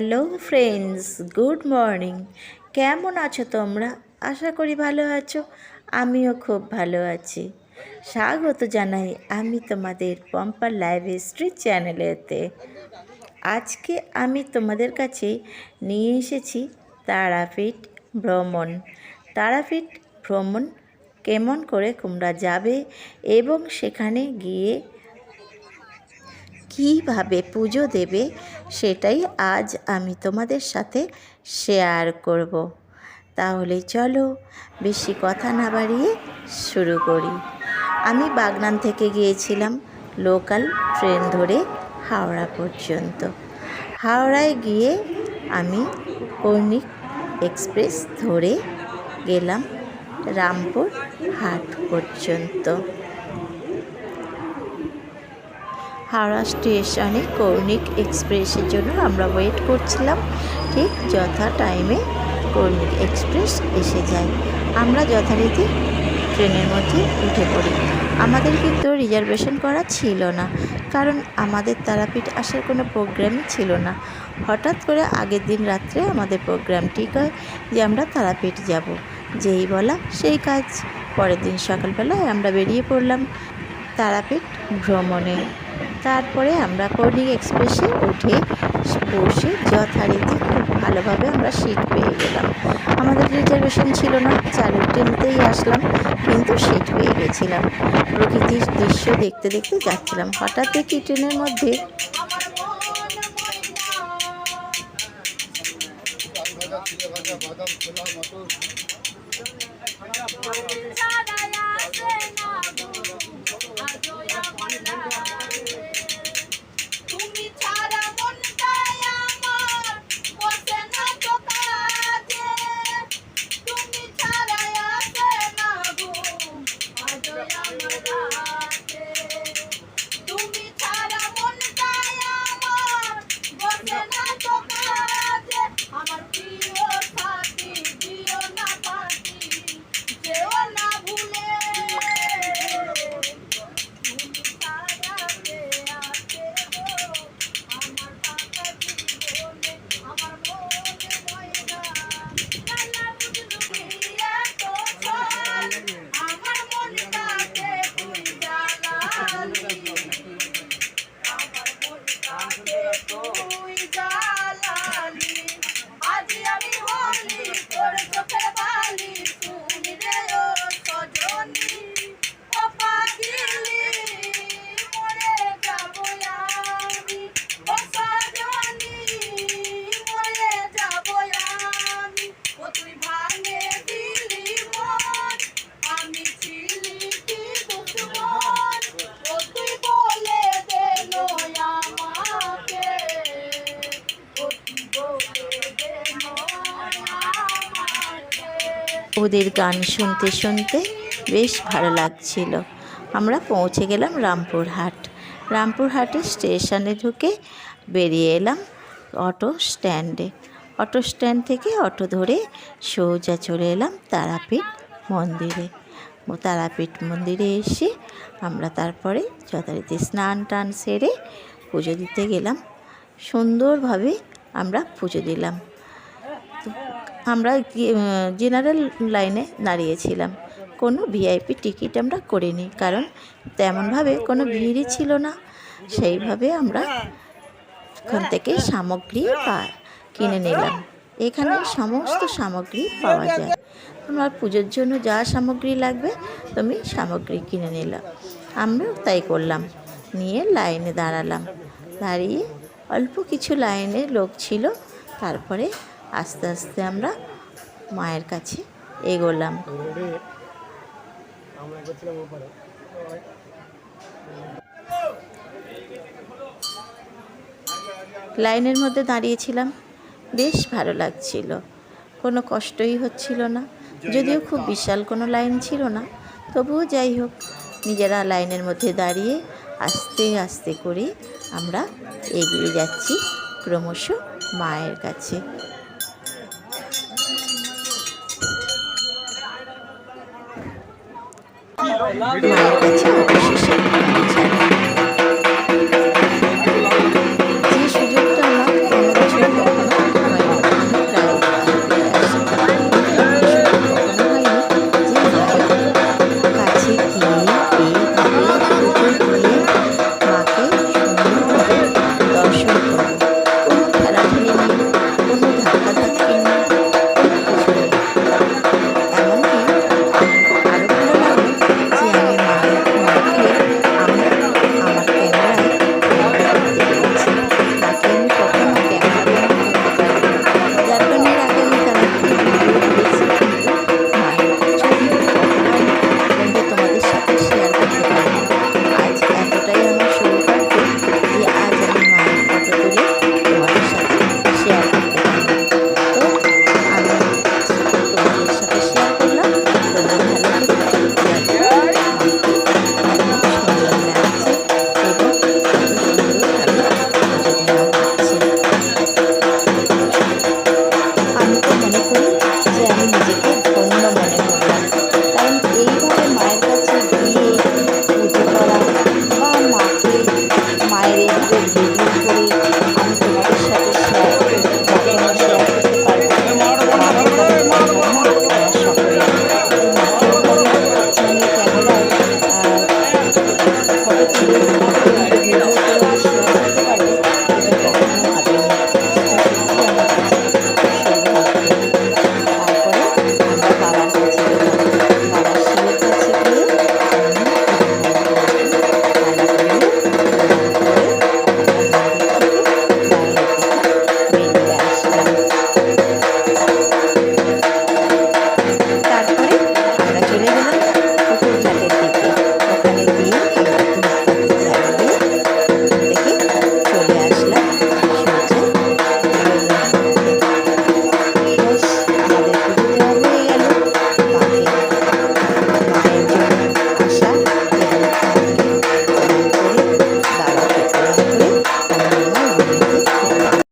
Hello friends, good morning. কেমন আছো তোমরা? আশা করি ভালো আছো। আমিও খুব ভালো আছি। স্বাগত জানাই আমি তোমাদের পম্পার লাইভ হিস্ট্রি চ্যানেলেতে। আজকে আমি তোমাদের কাছে নিয়ে এসেছি তারাপীঠ ভ্রমণ। তারাপীঠ ভ্রমণ কেমন করে তোমরা যাবে এবং সেখানে গিয়ে কীভাবে পুজো দেবে সেটাই আজ আমি তোমাদের সাথে শেয়ার করব। তাহলে চলো বেশি কথা না বাড়িয়ে শুরু করি। আমি বাগনান থেকে গিয়েছিলাম লোকাল ট্রেন ধরে হাওড়া পর্যন্ত। হাওড়ায় গিয়ে আমি কৌণিক এক্সপ্রেস ধরে গেলাম রামপুর হাট পর্যন্ত। হাওড়া স্টেশনে কৌণিক এক্সপ্রেসের জন্য আমরা ওয়েট করছিলাম। ঠিক যথা টাইমে কৌণিক এক্সপ্রেস এসে যায়। আমরা যথারীতি ট্রেনের মধ্যে উঠে পড়ি। আমাদের কিন্তু রিজার্ভেশন করা ছিল না, কারণ আমাদের তারাপীঠ আসার কোনো প্রোগ্রামই ছিল না। হঠাৎ করে আগের দিন রাত্রে আমাদের প্রোগ্রাম ঠিক হয় যে আমরা তারাপীঠ যাব। যেই বলা সেই কাজ। পরের দিন সকালবেলায় আমরা বেরিয়ে পড়লাম তারাপীঠ ভ্রমণে। তারপরে আমরা কৌণিক এক্সপ্রেসে উঠে বসে যথারীতি খুব ভালোভাবে আমরা সিট পেয়ে গেলাম। আমাদের রিজার্ভেশন ছিল না, চালুর ট্রেনতেই আসলাম, কিন্তু সিট পেয়ে গেছিলাম। প্রকৃতির দৃশ্য দেখতে দেখতে যাচ্ছিলাম। হঠাৎ দেখি ট্রেনের মধ্যে ওদের গান শুনতে শুনতে বেশ ভালো লাগছিল। আমরা পৌঁছে গেলাম রামপুরহাট। রামপুরহাটের স্টেশনে ঢুকে বেরিয়ে এলাম অটো স্ট্যান্ডে। অটো স্ট্যান্ড থেকে অটো ধরে সোজা চলে এলাম তারাপীঠ মন্দিরে। তারাপীঠ মন্দিরে এসে আমরা তারপরে যথারীতি স্নান টান সেরে পুজো দিতে গেলাম। সুন্দরভাবে আমরা পুজো দিলাম। আমরা জেনারেল লাইনে দাঁড়িয়েছিলাম, কোনো ভিআইপি টিকিট আমরা করিনি, কারণ তেমনভাবে কোনো ভিড়ই ছিল না। সেইভাবে আমরা এখান থেকে সামগ্রী কিনে নিলাম। এখানে সমস্ত সামগ্রী পাওয়া যায়। তোমার পুজোর জন্য যা সামগ্রী লাগবে তুমি সামগ্রী কিনে নিলাম। আমরাও তাই করলাম, নিয়ে লাইনে দাঁড়ালাম। দাঁড়িয়ে অল্প কিছু লাইনে লোক ছিল, তারপরে আস্তে আস্তে আমরা মায়ের কাছে এগোলাম। লাইনের মধ্যে দাঁড়িয়েছিলাম, বেশ ভালো লাগছিল, কোনো কষ্টই হচ্ছিল না। যদিও খুব বিশাল কোনো লাইন ছিল না, তবুও যাই হোক, নিজেরা লাইনের মধ্যে দাঁড়িয়ে আস্তে আস্তে করে আমরা এগিয়ে যাচ্ছি ক্রমশ মায়ের কাছে। মায়ের কাছে অবশেষে যে সুযোগটা আমার কোনো বছর কখনো মায়ের কাছে